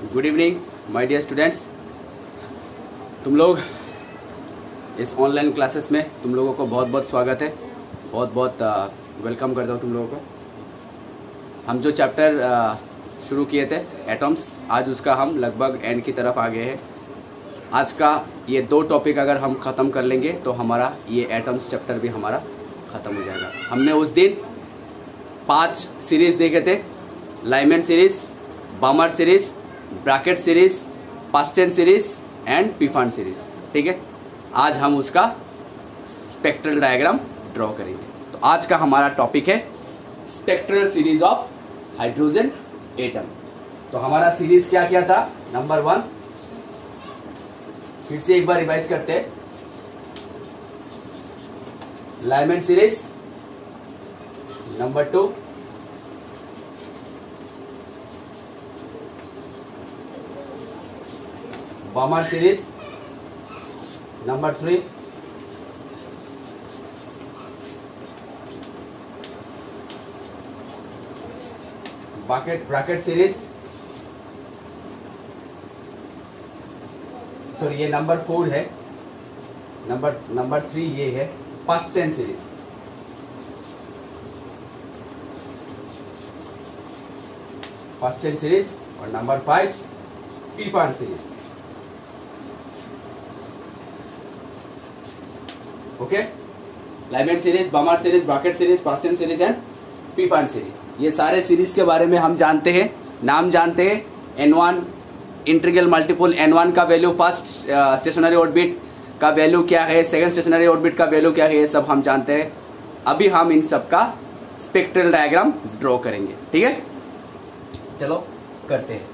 Good evening my dear students. तुम लोग इस ऑनलाइन क्लासेस में तुम लोगों को बहुत बहुत स्वागत है, बहुत बहुत वेलकम करता हूँ तुम लोगों को। हम जो चैप्टर शुरू किए थे एटम्स, आज उसका हम लगभग एंड की तरफ आ गए हैं। आज का ये 2 टॉपिक अगर हम ख़त्म कर लेंगे तो हमारा ये एटम्स चैप्टर भी हमारा ख़त्म हो जाएगा। हमने उस दिन 5 सीरीज़ देखे थे, Lyman series, Balmer series, Brackett series, Paschen series and Pfund series. ठीक है, आज हम उसका स्पेक्ट्रल डायग्राम ड्रॉ करेंगे। तो आज का हमारा टॉपिक है spectral series of hydrogen atom. तो हमारा सीरीज क्या क्या था? नंबर 1, फिर से एक बार रिवाइज करते हैं, Lyman series. Number 2, Balmer series. Number 3, Brackett series. Sorry, ये नंबर 4 है। नंबर 3 ये है पास्टेन सीरीज। पास्टेन सीरीज और number 5 Pfund series. Okay, Lyman series, Balmer series, Brackett series, Paschen series and Pfund series. ये सारे series के बारे में हम जानते हैं, नाम जानते हैं। N1 इंटीग्रल मल्टीपल N1 का वैल्यू, फर्स्ट स्टेशनरी ऑर्बिट का वैल्यू क्या है, सेकंड स्टेशनरी ऑर्बिट का वैल्यू क्या है, ये सब हम जानते हैं। अभी हम इन सब का स्पेक्ट्रल डायग्राम ड्रॉ करेंगे। ठीक है, चलो करते हैं।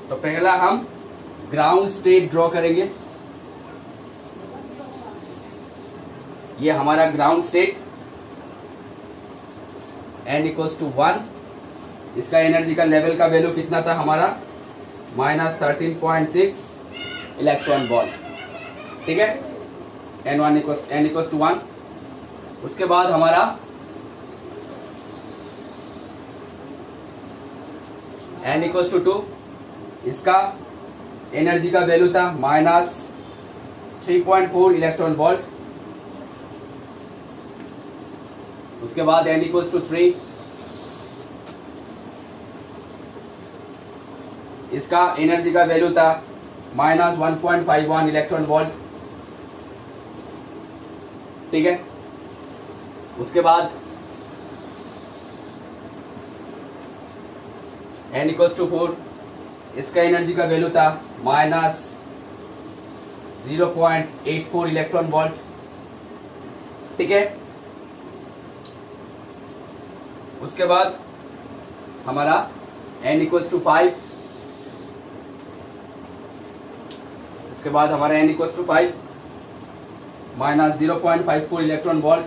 तो पहला हम ग्राउंड स्टेट ड्रॉ करेंगे। ये हमारा ग्राउंड स्टेट n = 1। इसका एनर्जी का लेवल का वैल्यू कितना था हमारा? -13.6 इलेक्ट्रॉन वोल्ट। ठीक है, n = 1। उसके बाद हमारा n = 2। इसका एनर्जी का वैल्यू था -3.4 इलेक्ट्रॉन वोल्ट। उसके बाद n = 3। इसका एनर्जी का वैल्यू था -1.51 इलेक्ट्रॉन वोल्ट। ठीक है, उसके बाद n = 4। इसका एनर्जी का वैल्यू था -0.84 इलेक्ट्रॉन वोल्ट। ठीक है, उसके बाद हमारा n = 5। उसके बाद हमारा n = 5 -0.54 इलेक्ट्रॉन वोल्ट।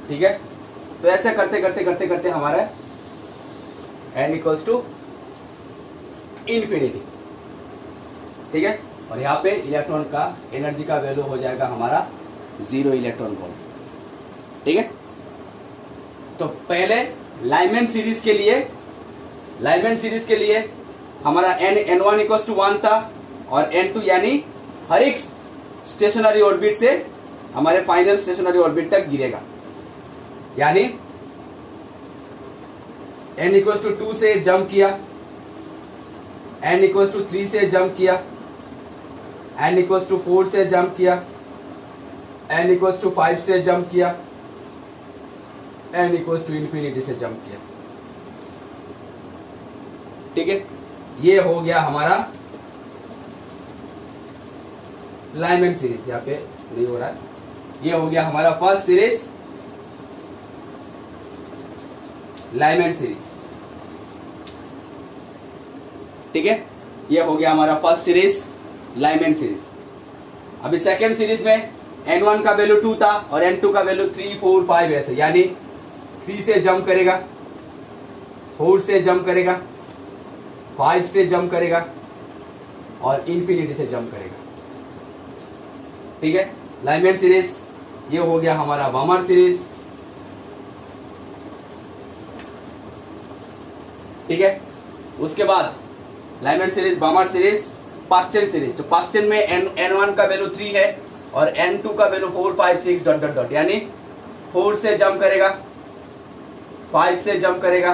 ठीक है, तो ऐसे करते करते करते करते हमारा n = इन्फिनिटी। ठीक है, और यहाँ पे इलेक्ट्रॉन का एनर्जी का वैल्यू हो जाएगा हमारा 0 इलेक्ट्रॉन वोल्ट। ठीक है, तो पहले लाइमैन सीरीज के लिए हमारा n1 = 1 था और n2 यानी हर एक स्टेशनरी ऑर्बिट से हमारे फाइनल स्टेशनरी ऑर्बिट तक गिरेगा। यानी n = 2 से जंप किया, n = 3 से जंप किया, n = 4 से जंप किया, n = 5 से जंप किया, n = इन्फिनिटी से जंप किया। ठीक है, ये हो गया हमारा लाइमैन सीरीज। यहाँ पे नहीं हो रहा है, ये हो गया हमारा फर्स्ट सीरीज लाइमैन सीरीज। ठीक है, ये हो गया हमारा फर्स्ट सीरीज लाइमैन सीरीज। अभी सेकेंड सीरीज में n1 का वैल्यू 2 था और n2 का वैल्यू 3, 4, 5 ऐसे, यानी 3 से जंप करेगा, 4 से जंप करेगा, 5 से जंप करेगा और इन्फिनिटी से जंप करेगा। ठीक है, लाइमैन सीरीज ये हो गया हमारा बामर सीरीज, ठीक है। उसके बाद Lyman series, Balmer series, Paschen series. तो पास्टेन में N1 का वैल्यू 3 है और N2 का वैल्यू 4, 5, 6 डॉट डॉट डॉट, यानी 4 से जंप करेगा, 5 से जंप करेगा,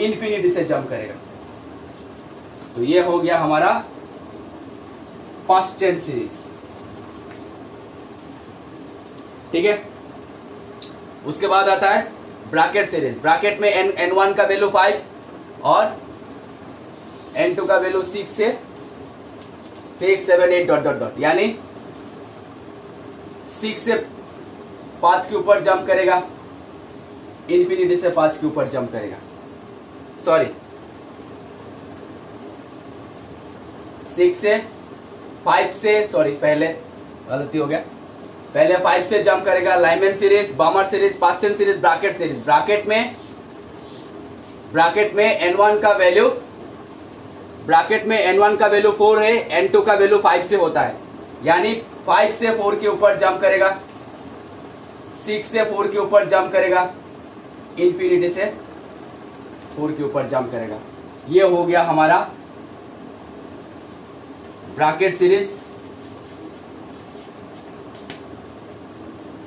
इंफिनिटी से जंप करेगा। तो ये हो गया हमारा पास्टेन सीरीज, ठीक है। उसके बाद आता है ब्रैकेट सीरीज। ब्रैकेट में N1 का वैल्यू 5 और N2 का वैल्यू 6 से 6, 7, 8 डॉट डॉट डॉट, यानी 6 से 5 के ऊपर जंप करेगा, इंफिनिटी से 5 के ऊपर जंप करेगा। सॉरी, 6 से 5 से, सॉरी पहले गलती हो गया, पहले 5 से जंप करेगा। Lyman series, Balmer series, Paschen series, Brackett series. Brackett में N1 का वैल्यू, ब्रैकेट में N1 का वैल्यू 4 है, N2 का वैल्यू 5 से होता है, यानी 5 से 4 के ऊपर जंप करेगा, 6 से 4 के ऊपर जंप करेगा, इंफिनिटी से 4 के ऊपर जंप करेगा। ये हो गया हमारा Brackett series,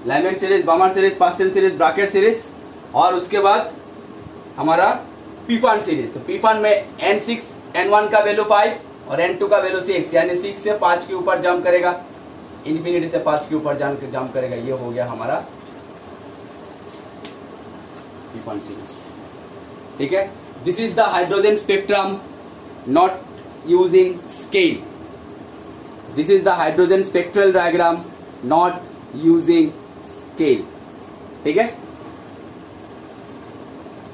Lyman series, Balmer series, Paschen series, Brackett series. और उसके बाद हमारा पीफान सीरीज। तो पीफान में N1 का वैल्यू 5 और N2 का वैल्यू 6, यानी 6 से 5 के ऊपर जंप करेगा, इंफिनिटी से 5 के ऊपर जंप करेगा। ये हो गया हमारा पीफान सीरीज, ठीक है। This is the hydrogen spectrum not using scale. This is the hydrogen spectral diagram not using scale, ठीक है।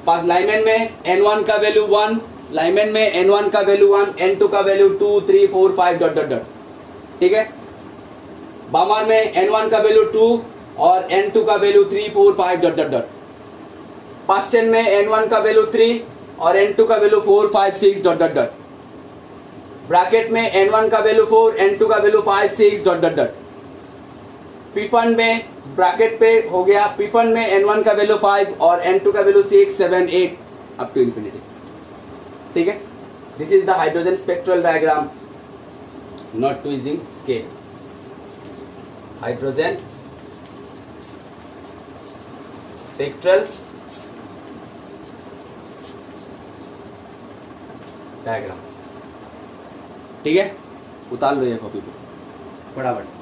लाइमैन में N1 का वैल्यू 1, लाइमैन में N1 का वैल्यू 1, N2 का वैल्यू 2, 3, 4, 5 डॉट डॉट डॉट, ठीक है। बामर में N1 का वैल्यू 2 और N2 का वैल्यू 3, 4, 5 डॉट डॉट डॉट। पास्टेन में N1 का वैल्यू 3 और N2 का value 4, 5, 6 dot dot dot. Bracket में N1 का वैल्यू 4, N2 का वैल्यू 5, 6 डॉट डॉट डॉट। पीफन में ब्रैकेट पे हो गया, पीफन में N1 का वैल्यू 5 और N2 का वैल्यू 6, 7, 8 अप टू इंफिनिटी, ठीक है। This is the hydrogen spectral diagram not using scale. Hydrogen spectral diagram, ठीक है। उतार लो ये कॉपी पे फटाफट।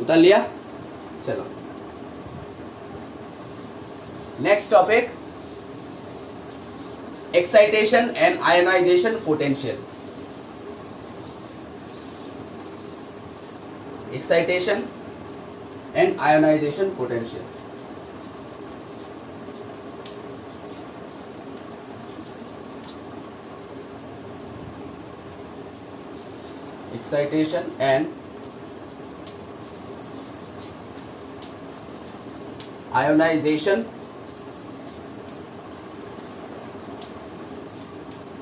उतार लिया, चलो next topic, excitation and ionization potential. Excitation and ionization potential. Excitation and ionization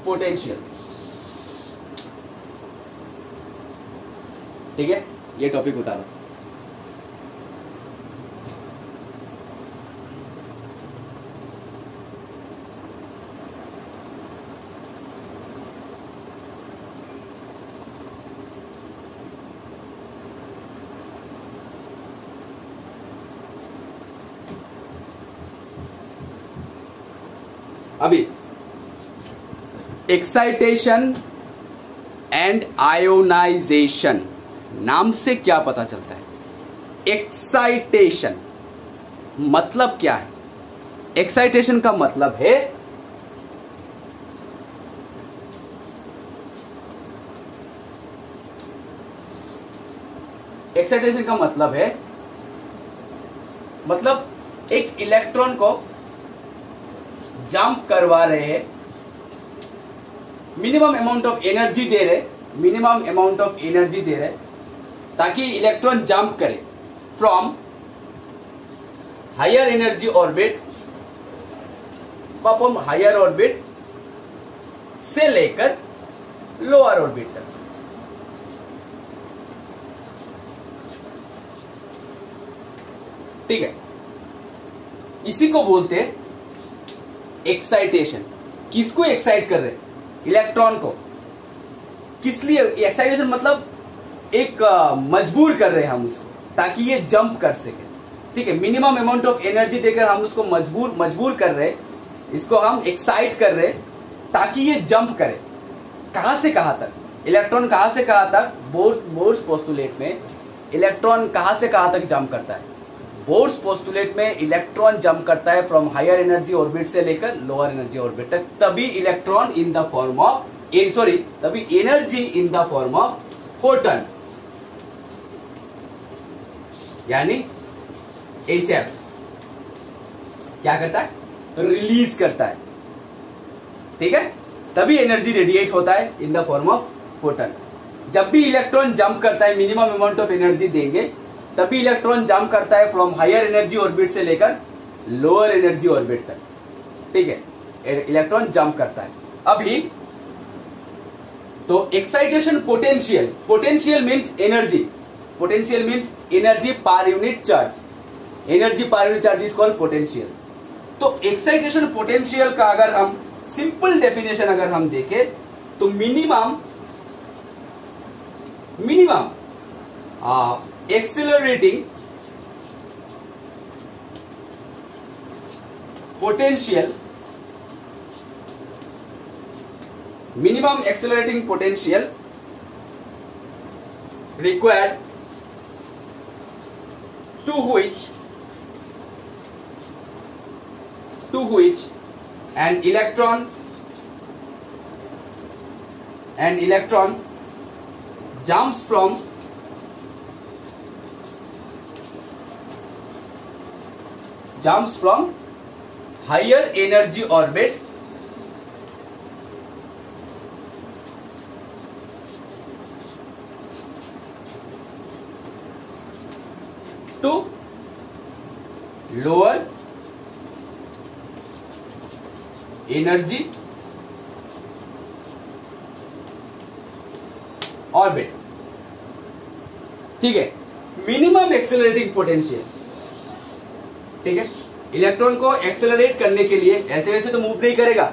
potential, ठीक है। ये टॉपिक उतारो। अभी एक्साइटेशन एंड आयोनाइजेशन नाम से क्या पता चलता है? एक्साइटेशन मतलब क्या है? एक्साइटेशन का मतलब है मतलब एक इलेक्ट्रॉन को जंप करवा रहे हैं, मिनिमम अमाउंट ऑफ एनर्जी दे रहे ताकि इलेक्ट्रॉन जंप करे फ्रॉम हायर एनर्जी ऑर्बिट से लेकर लोअर ऑर्बिट तक। ठीक है, इसी को बोलते हैं एक्साइटेशन। किसको एक्साइट कर रहे हैं? इलेक्ट्रॉन को। किस लिए एक्साइटेशन? मतलब एक मजबूर कर रहे हैं हम उसको ताकि ये जंप कर सके। ठीक है, मिनिमम अमाउंट ऑफ एनर्जी देकर हम उसको मजबूर कर रहे हैं, इसको हम एक्साइट कर रहे हैं ताकि ये जंप करे। कहां से कहां तक? इलेक्ट्रॉन कहां से कहां तक? बोर्स पोस्टुलेट में इलेक्ट्रॉन कहां से कहां तक जंप करता है? बोर्स पोस्टुलेट में इलेक्ट्रॉन जंप करता है फ्रॉम हायर एनर्जी ऑर्बिट से लेकर लोअर एनर्जी ऑर्बिट तक। तभी energy in the form of Foton यानी HF क्या करता है? रिलीज करता है। ठीक है, तभी एनर्जी रेडिएट होता है in the form of Foton. जब भी इलेक्ट्रॉन जंप करता है, मिनिमम अमाउंट ऑफ एनर्जी देंगे, तभी इलेक्ट्रॉन जंप करता है फ्रॉम हायर एनर्जी ऑर्बिट से लेकर लोअर एनर्जी ऑर्बिट तक। ठीक है, इलेक्ट्रॉन जंप करता है। अभी तो excitation potential means energy per unit charge. Energy per unit charge is called potential. तो एक्साइटेशन पोटेंशियल का अगर हम सिंपल डेफिनेशन अगर हम देखें तो minimum accelerating potential required to which an electron jumps from higher energy orbit to lower energy orbit. ठीक है, मिनिमम एक्सेलरेटिंग पोटेंशियल। ठीक है, इलेक्ट्रॉन को एक्सेलरेट करने के लिए ऐसे वैसे तो मूव नहीं करेगा।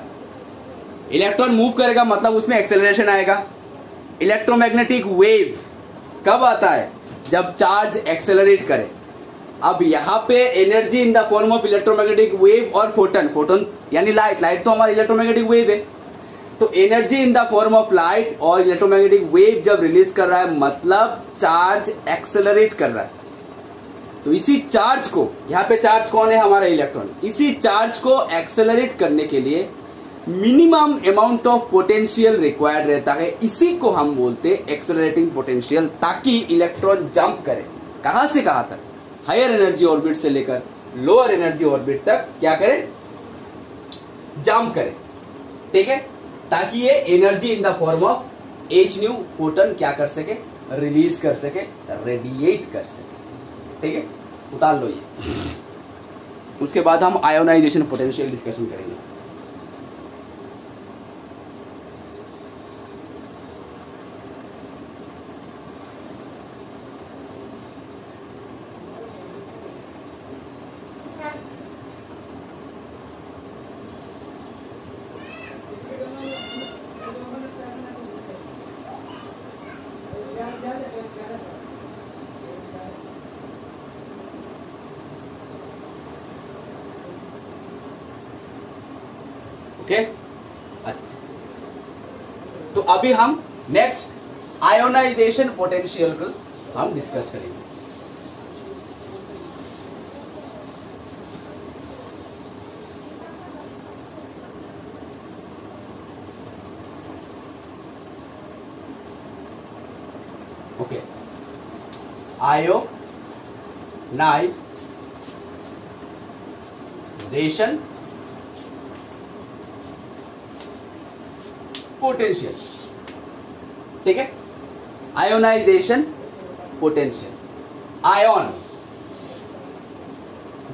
इलेक्ट्रॉन मूव करेगा मतलब उसमें एक्सेलरेशन आएगा। इलेक्ट्रोमैग्नेटिक वेव कब आता है? जब चार्ज एक्सेलरेट करे। अब यहां पे energy in the form of electromagnetic wave और फोटन यानी लाइट तो हमारा इलेक्ट्रोमैग्नेटिक वेव है। तो energy in the form of light और इलेक्ट्रोमैग्नेटिक वेव जब रिलीज कर रहा है मतलब चार्ज एक्सेलरेट कर रहा है। तो इसी चार्ज को, यहां पे चार्ज कौन है? हमारा इलेक्ट्रॉन। इसी चार्ज को एक्सेलरेट करने के लिए minimum amount of potential required रहता है। इसी को हम बोलते हैं एक्सेलरेटिंग पोटेंशियल, ताकि इलेक्ट्रॉन जंप करे। कहां से कहां तक? हायर एनर्जी ऑर्बिट से लेकर लोअर एनर्जी ऑर्बिट तक क्या करे? जंप करे। ठीक है, ताकि ये energy in the form of hν Foton क्या कर सके? रिलीज कर सके, रेडिएट कर सके। ठीक है, उतार लो ये। उसके बाद हम आयोनाइजेशन पोटेंशियल डिस्कशन करेंगे। ओके, अच्छा, तो अभी हम नेक्स्ट आयोनाइजेशन पोटेंशियल को हम डिस्कस करेंगे। Okay, ionization potential. ठीक है, आयोनाइजेशन पोटेंशियल। आयन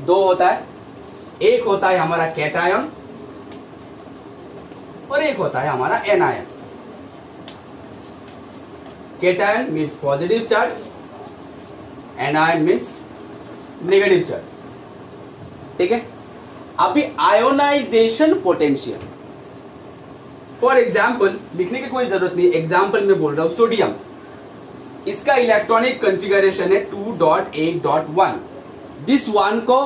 दो होता है, एक होता है हमारा कैटायन और एक होता है हमारा anion. Cation means positive charge, anion means negative charge. ठीक है, अभी आयोनाइजेशन पोटेंशियल, फॉर एग्जाम्पल लिखने की कोई जरूरत नहीं, एग्जाम्पल में बोल रहा हूं, सोडियम, इसका इलेक्ट्रॉनिक कॉन्फ़िगरेशन है 2.8.1। दिस वन को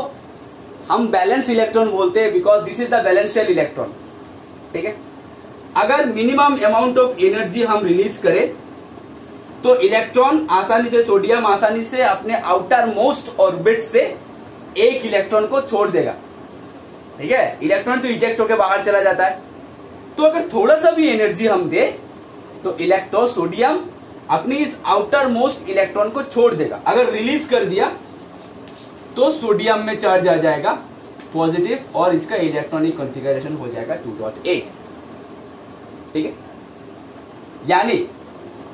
हम बैलेंस इलेक्ट्रॉन बोलते हैं because this is the वैलेंशियल electron. ठीक है, अगर मिनिमम अमाउंट ऑफ एनर्जी हम रिलीज करें तो इलेक्ट्रॉन आसानी से, सोडियम आसानी से अपने आउटर मोस्ट ऑर्बिट से एक इलेक्ट्रॉन को छोड़ देगा। ठीक है, इलेक्ट्रॉन तो इजेक्ट होकर बाहर चला जाता है, तो अगर थोड़ा सा भी एनर्जी हम दे तो सोडियम अपनी इस आउटर मोस्ट इलेक्ट्रॉन को छोड़ देगा। अगर रिलीज कर दिया तो सोडियम में चार्ज आ जाएगा पॉजिटिव और इसका इलेक्ट्रॉनिक कॉन्फ़िगरेशन हो जाएगा 2.8। ठीक है, यानी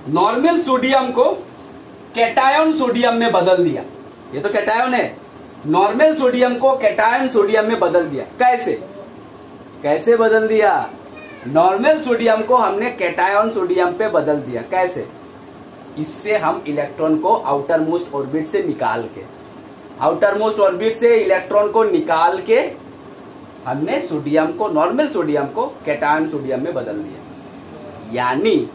नॉर्मल सोडियम को कैटायन सोडियम में बदल दिया। ये तो कैटायन है, नॉर्मल सोडियम को कैटायन सोडियम में बदल दिया। कैसे बदल दिया? नॉर्मल सोडियम को हमने कैटायन सोडियम पे बदल दिया। कैसे? इससे हम इलेक्ट्रॉन को आउटर मोस्ट ऑर्बिट से निकाल के, आउटर मोस्ट ऑर्बिट से इलेक्ट्रॉन को निकाल के हमने सोडियम को, नॉर्मल सोडियम को कैटायन सोडियम में बदल दिया। यानी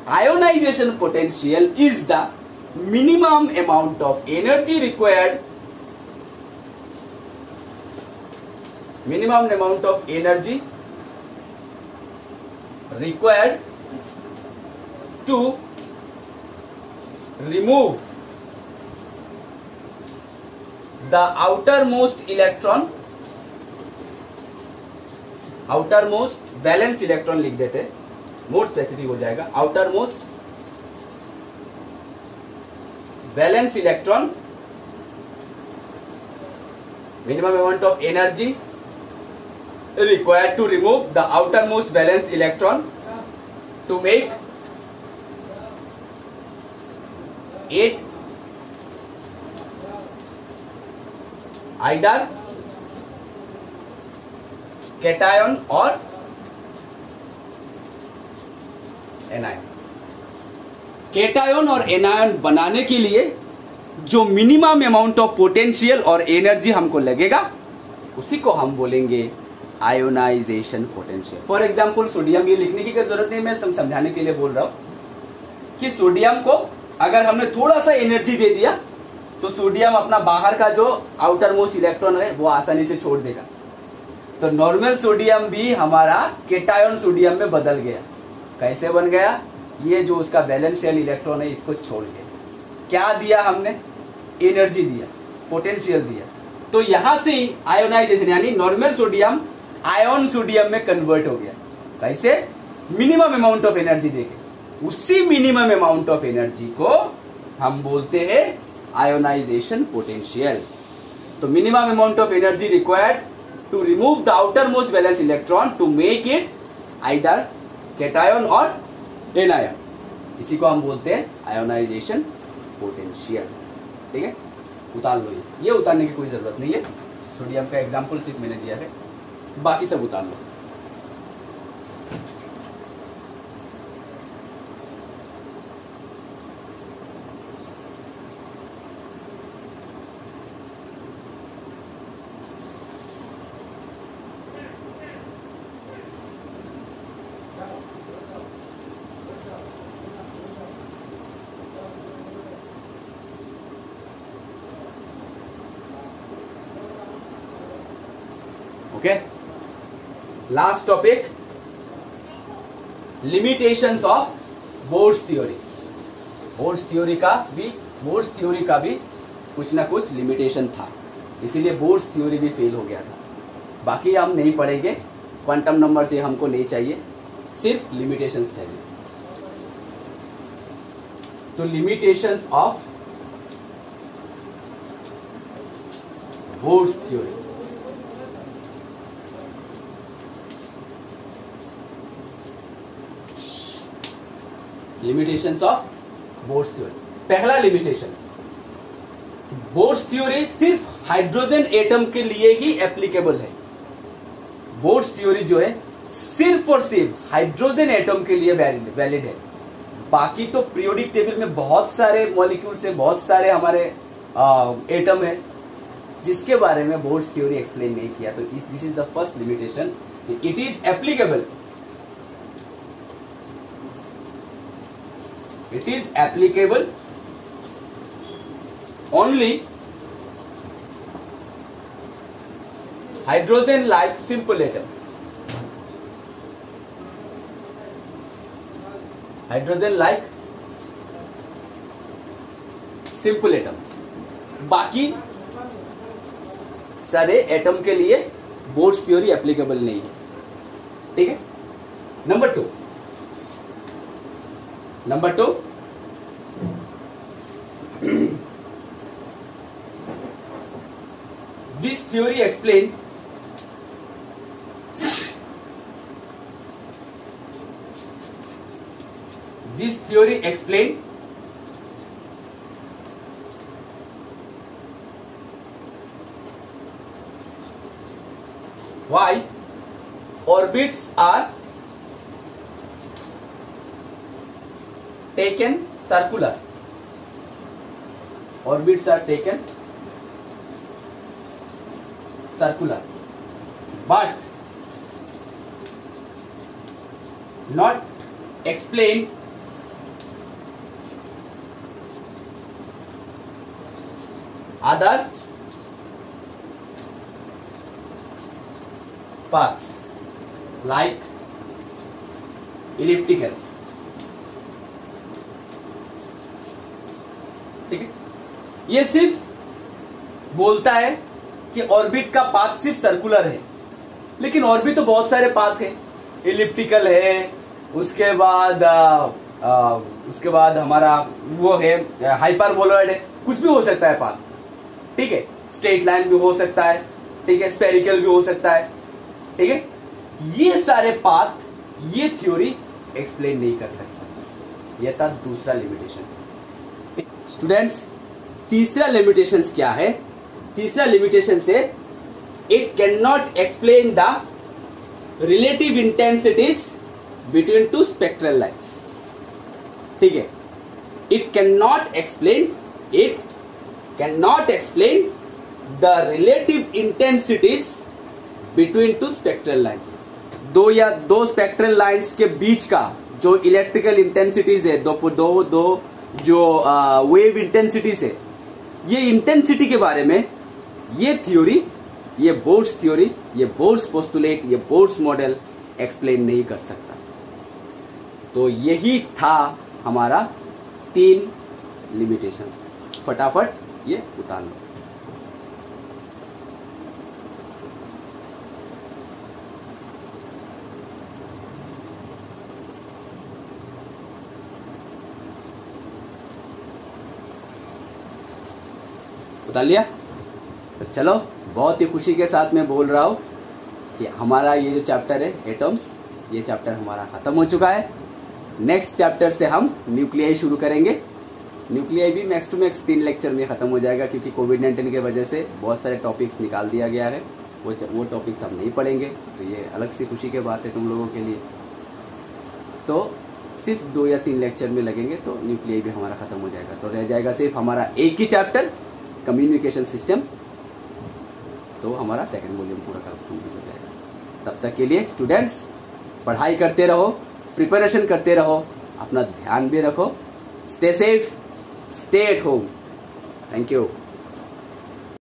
ionization potential is the minimum amount of energy required, minimum amount of energy required to remove the outermost electron, outermost balance electron लिख देते, मोर स्पेसिफिक हो जाएगा, outermost balance electron, minimum amount of energy required to remove the outermost valence electron to make it either cation or anion। Cation or anion बनाने के लिए जो minimum amount of potential और energy हमको लगेगा उसी को हम बोलेंगे ionization potential. For example sodium, ये लिखने की जरूरत नहीं, मैं समझाने के लिए बोल रहा हूं कि सोडियम को अगर हमने थोड़ा सा एनर्जी दे दिया तो सोडियम अपना बाहर का जो आउटर मोस्ट इलेक्ट्रॉन है वो आसानी से छोड़ देगा। तो नॉर्मल सोडियम भी हमारा कैटायन सोडियम में बदल गया। कैसे बन गया? ये जो उसका बैलेंस शेल इलेक्ट्रॉन है इसको छोड़ के क्या दिया हमने? एनर्जी दिया, पोटेंशियल दिया। तो यहां से आयोनाइजेशन यानी नॉर्मल सोडियम आयन सोडियम में कन्वर्ट हो गया। कैसे? मिनिमम अमाउंट ऑफ एनर्जी देके। उसी मिनिमम अमाउंट ऑफ एनर्जी को हम बोलते हैं आयोनाइजेशन पोटेंशियल। तो minimum amount of energy required to remove the outer most valence electron to make it either cation or anion, इसी को हम बोलते हैं आयोनाइजेशन पोटेंशियल। ठीक है, उतार लो। ये उतारने की कोई जरूरत नहीं है, सोडियम का एग्जांपल सिर्फ मैंने दिया है, बाकी सब उतार लो। Okay, last topic, limitations of Bohr's theory. Bohr's theory का भी कुछ ना कुछ लिमिटेशन था, इसीलिए बोर्स थ्योरी भी फेल हो गया था। बाकी हम नहीं पढ़ेंगे, क्वांटम नंबर से हमको नहीं चाहिए, सिर्फ लिमिटेशंस चाहिए। तो limitations of boards theory. Limitations of boards theory. पहला लिमिटेशन, बोर्ड्स थ्योरी सिर्फ हाइड्रोजन एटम के लिए ही एप्लीकेबल है। बोर्ड्स थ्योरी जो है सिर्फ और सिर्फ हाइड्रोजन एटम के लिए वैलिड है। बाकी तो पीरियोडिक टेबल में बहुत सारे मॉलिक्यूल्स है, बहुत सारे हमारे एटम है जिसके बारे में बोर्ड्स थ्योरी एक्सप्लेन नहीं किया। तो this is the first limitation, it is applicable, it is applicable only hydrogen like simple atom, hydrogen like simple atoms। बाकी सारे एटम के लिए बोर्ड्स थ्योरी एप्लीकेबल नहीं है। ठीक है। Number two, this theory explain why orbits are taken circular, orbits are taken circular but not explain other paths like elliptical। ठीक है। ये सिर्फ बोलता है कि ऑर्बिट का पाथ सिर्फ सर्कुलर है, लेकिन और भी तो बहुत सारे पाथ है, इलिप्टिकल है, उसके बाद हमारा वो है हाइपरबोलॉइड है, कुछ भी हो सकता है पाथ। ठीक है। स्ट्रेट लाइन भी हो सकता है, ठीक है, स्फेरिकल भी हो सकता है। ठीक है। ये सारे पाथ ये थ्योरी एक्सप्लेन नहीं कर सकता। यह था दूसरा लिमिटेशन। स्टूडेंट्स, तीसरा लिमिटेशन क्या है? तीसरा लिमिटेशन से it can not explain the relative intensities between two spectral lines. ठीक है। It can not explain the relative intensities between two spectral lines. दो स्पेक्ट्रल लाइन्स के बीच का जो इलेक्ट्रिकल इंटेंसिटीज है, दो जो वेव इंटेंसिटीज है, ये इंटेंसिटी के बारे में ये थ्योरी, ये बोर्ड्स थ्योरी, ये बोर्ड्स पोस्टुलेट, ये बोर्ड्स मॉडल एक्सप्लेन नहीं कर सकता। तो यही था हमारा 3 लिमिटेशंस। फटाफट ये उतार लो। उतार लिया? तो चलो, बहुत ही खुशी के साथ मैं बोल रहा हूं कि हमारा ये जो चैप्टर है एटम्स, ये चैप्टर हमारा खत्म हो चुका है। नेक्स्ट चैप्टर से हम न्यूक्लियाई शुरू करेंगे। न्यूक्लियाई भी मैक्स टू मैक्स 3 लेक्चर में खत्म हो जाएगा, क्योंकि कोविड-19 की वजह से बहुत सारे टॉपिक्स निकाल दिया गया है। वो टॉपिक्स हम नहीं पढ़ेंगे, तो ये अलग सी खुशी की बात है तुम लोगों के लिए। तो सिर्फ 2 या 3 लेक्चर में लगेंगे तो न्यूक्लियाई भी हमारा खत्म हो जाएगा। तो रह जाएगा सिर्फ हमारा एक ही चैप्टर, कम्युनिकेशन सिस्टम। तो हमारा सेकंड वॉल्यूम पूरा कंप्लीट हो जाएगा। तब तक के लिए स्टूडेंट्स पढ़ाई करते रहो, प्रिपरेशन करते रहो, अपना ध्यान भी रखो। Stay safe, stay at home. Thank you.